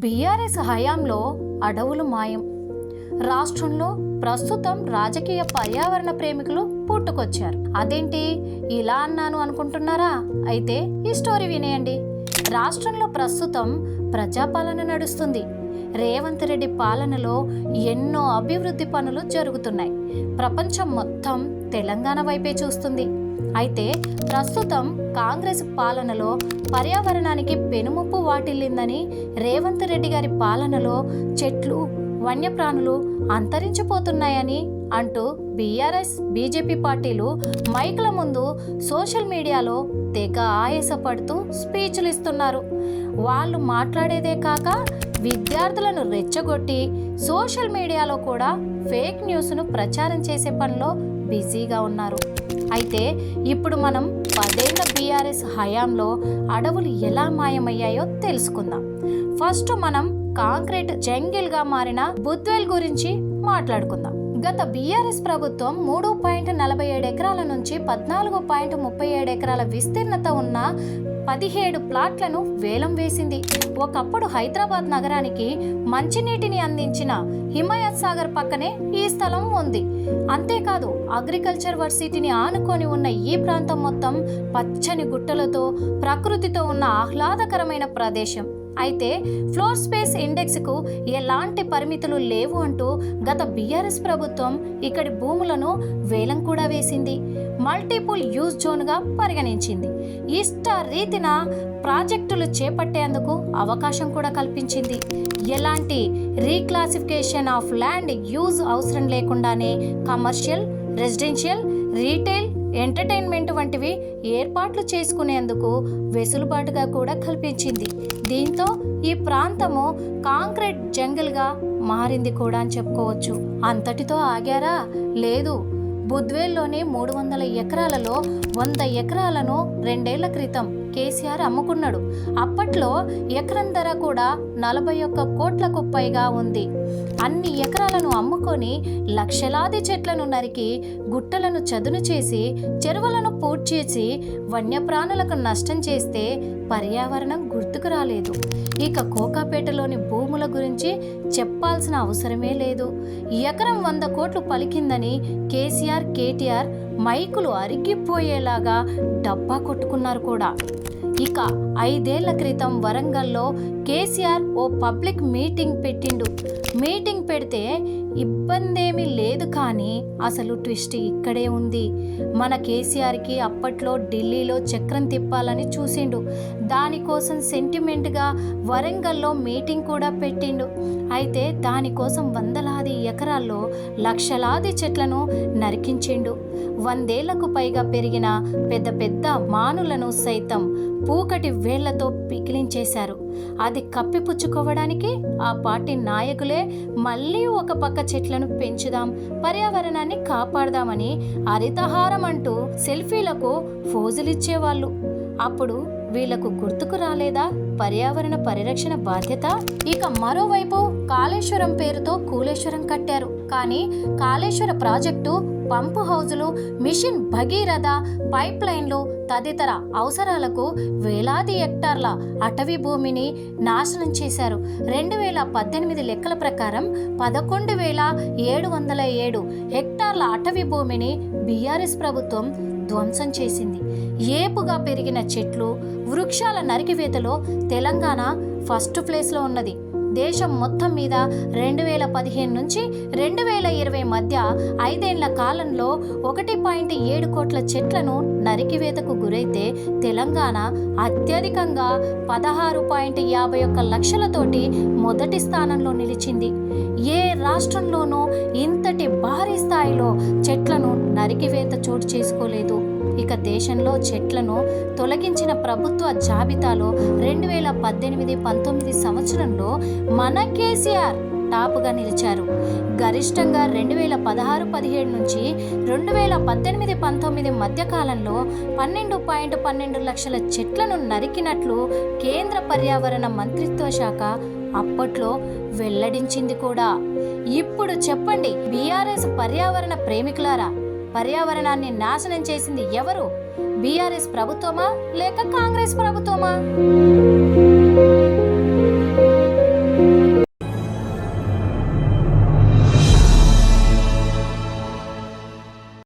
BRS హయాంలో అడవులు మాయం. రాష్ట్రంలో ప్రస్తుతం రాజకీయ పర్యావరణ ప్రేమికులు పుట్టుకొచ్చారు. అదేంటి ఇలా అన్నాను అనుకుంటున్నారా? అయితే ఈ స్టోరీ వినేయండి. రాష్ట్రంలో ప్రస్తుతం ప్రజాపాలన నడుస్తుంది. రేవంత్ రెడ్డి పాలనలో ఎన్నో అభివృద్ధి పనులు జరుగుతున్నాయి. ప్రపంచం మొత్తం తెలంగాణ వైపే చూస్తుంది. అయితే ప్రస్తుతం కాంగ్రెస్ పాలనలో పర్యావరణానికి పెనుముప్పు వాటిల్లిందని, రేవంత్ రెడ్డి గారి పాలనలో చెట్లు, వన్యప్రాణులు అంతరించిపోతున్నాయని అంటూ బీఆర్ఎస్, బీజేపీ పార్టీలు మైకుల ముందు సోషల్ మీడియాలో తెగ ఆయాసపడుతూ స్పీచ్లు ఇస్తున్నారు. వాళ్ళు మాట్లాడేదే కాక విద్యార్థులను రెచ్చగొట్టి సోషల్ మీడియాలో కూడా ఫేక్ న్యూస్ను ప్రచారం చేసే పనిలో బిజీగా ఉన్నారు. అయితే ఇప్పుడు మనం 10 ఏళ్ల బీఆర్ఎస్ హయాంలో అడవులు ఎలా మాయమయ్యాయో తెలుసుకుందాం. ఫస్ట్ మనం కాంక్రీట్ జంగిల్గా మారిన బుద్వేల్ గురించి మాట్లాడుకుందాం. గత బీఆర్ఎస్ ప్రభుత్వం 3.47 ఎకరాల నుంచి 14.37 ఎకరాల విస్తీర్ణత ఉన్న 17 ప్లాట్లను వేలం వేసింది. ఒకప్పుడు హైదరాబాద్ నగరానికి మంచినీటిని అందించిన హిమాయత్ సాగర్ పక్కనే ఈ స్థలం ఉంది. అంతేకాదు అగ్రికల్చర్ వర్సిటీని ఆనుకొని ఉన్న ఈ ప్రాంతం మొత్తం పచ్చని గుట్టలతో, ప్రకృతితో ఉన్న ఆహ్లాదకరమైన ప్రదేశం. అయితే ఫ్లోర్ స్పేస్ ఇండెక్స్కు ఎలాంటి పరిమితులు లేవు అంటూ గత బీఆర్ఎస్ ప్రభుత్వం ఇక్కడి భూములను వేలం కూడా వేసింది. మల్టిపుల్ యూజ్ జోన్గా పరిగణించింది. ఇష్ట రీతిన ప్రాజెక్టులు చేపట్టేందుకు అవకాశం కూడా కల్పించింది. ఎలాంటి రీక్లాసిఫికేషన్ ఆఫ్ ల్యాండ్ యూజ్ అవసరం లేకుండానే కమర్షియల్, రెసిడెన్షియల్, రీటైల్, ఎంటర్టైన్మెంట్ వంటివి ఏర్పాట్లు చేసుకునేందుకు వెసులుబాటుగా కూడా కల్పించింది. దీంతో ఈ ప్రాంతము కాంక్రీట్ జంగిల్గా మారింది కూడా అని చెప్పుకోవచ్చు. అంతటితో ఆగారా? లేదు. బుద్వేల్లోని 300 ఎకరాలలో 100 ఎకరాలను 2 ఏళ్ల క్రితం కేసీఆర్ అమ్ముకున్నాడు. అప్పట్లో ఎకరం ధర కూడా 41 కోట్లకు పైగా ఉంది. అన్ని ఎకరాలను అమ్ముకొని లక్షలాది చెట్లను నరికి, గుట్టలను చదును చేసి, చెరువులను పూడ్చేసి, వన్యప్రాణులకు నష్టం చేస్తే పర్యావరణం గుర్తుకు రాలేదు. ఇక కోకాపేటలోని భూముల గురించి చెప్పాల్సిన అవసరమే లేదు. ఎకరం 100 కోట్లు పలికిందని కేసీఆర్, కేటీఆర్ మైకులు అరిగిపోయేలాగా డబ్బా కొట్టుకున్నారు కూడా. ఇక 5 ఏళ్ల క్రితం వరంగల్లో కేసీఆర్ ఓ పబ్లిక్ మీటింగ్ పెట్టిండు. మీటింగ్ పెడితే ఇబ్బందేమీ లేదు, కానీ అసలు ట్విస్ట్ ఇక్కడే ఉంది. మన కేసీఆర్కి అప్పట్లో ఢిల్లీలో చక్రం తిప్పాలని చూసిండు. దానికోసం సెంటిమెంట్గా వరంగల్లో మీటింగ్ కూడా పెట్టిండు. అయితే దానికోసం వందలాది ఎకరాల్లో లక్షలాది చెట్లను నరికించిండు. 100 ఏళ్లకు పైగా పెరిగిన పెద్ద పెద్ద మానులను సైతం పూకటి వేళ్లతో పికిలించేశారు. అది కప్పిపుచ్చుకోవడానికి ఆ పార్టీ నాయకులే మళ్ళీ ఒక పక్క చెట్లను పెంచుదాం, పర్యావరణాన్ని కాపాడదామని హరితహారం అంటూ సెల్ఫీలకు ఫోజులిచ్చేవాళ్ళు. అప్పుడు వీళ్లకు గుర్తుకు రాలేదా పర్యావరణ పరిరక్షణ బాధ్యత? ఇక మరోవైపు కాళేశ్వరం పేరుతో కూలేశ్వరం కట్టారు. కానీ కాళేశ్వర ప్రాజెక్టు, పంపు హౌజులు, మిషన్ భగీరథ, పైప్ లైన్లు తదితర అవసరాలకు వేలాది హెక్టార్ల అటవీ భూమిని నాశనం చేశారు. 2018 లెక్కల ప్రకారం 11,707 హెక్టార్ల అటవీ భూమిని బీఆర్ఎస్ ప్రభుత్వం ధ్వంసం చేసింది. ఏపుగా పెరిగిన చెట్లు, వృక్షాల నరికివేతలో తెలంగాణ ఫస్ట్ ప్లేస్లో ఉన్నది. దేశం మొత్తం మీద 2015 నుంచి 2020 మధ్య 5 ఏళ్ల కాలంలో 1.7 కోట్ల చెట్లను నరికివేతకు గురైతే తెలంగాణ అత్యధికంగా 16.51 లక్షలతోటి మొదటి స్థానంలో నిలిచింది. ఏ రాష్ట్రంలోనూ ఇంతటి భారీ స్థాయిలో చెట్లను నరికివేత చోటు చేసుకోలేదు. ఇక దేశంలో చెట్లను తొలగించిన ప్రభుత్వ జాబితాలో 2018-19 సంవత్సరంలో మన కేసీఆర్ టాప్గా నిలిచారు. గరిష్టంగా 2016-17 నుంచి 2018-19 మధ్య కాలంలో 12.12 లక్షల చెట్లను నరికినట్లు కేంద్ర పర్యావరణ మంత్రిత్వ శాఖ అప్పట్లో వెల్లడించింది కూడా. ఇప్పుడు చెప్పండి, బీఆర్ఎస్ పర్యావరణ ప్రేమికులారా, పర్యావరణాన్ని నాశనం చేసింది ఎవరు? బీఆర్ఎస్ ప్రభుత్వమా లేక కాంగ్రెస్ ప్రభుత్వమా?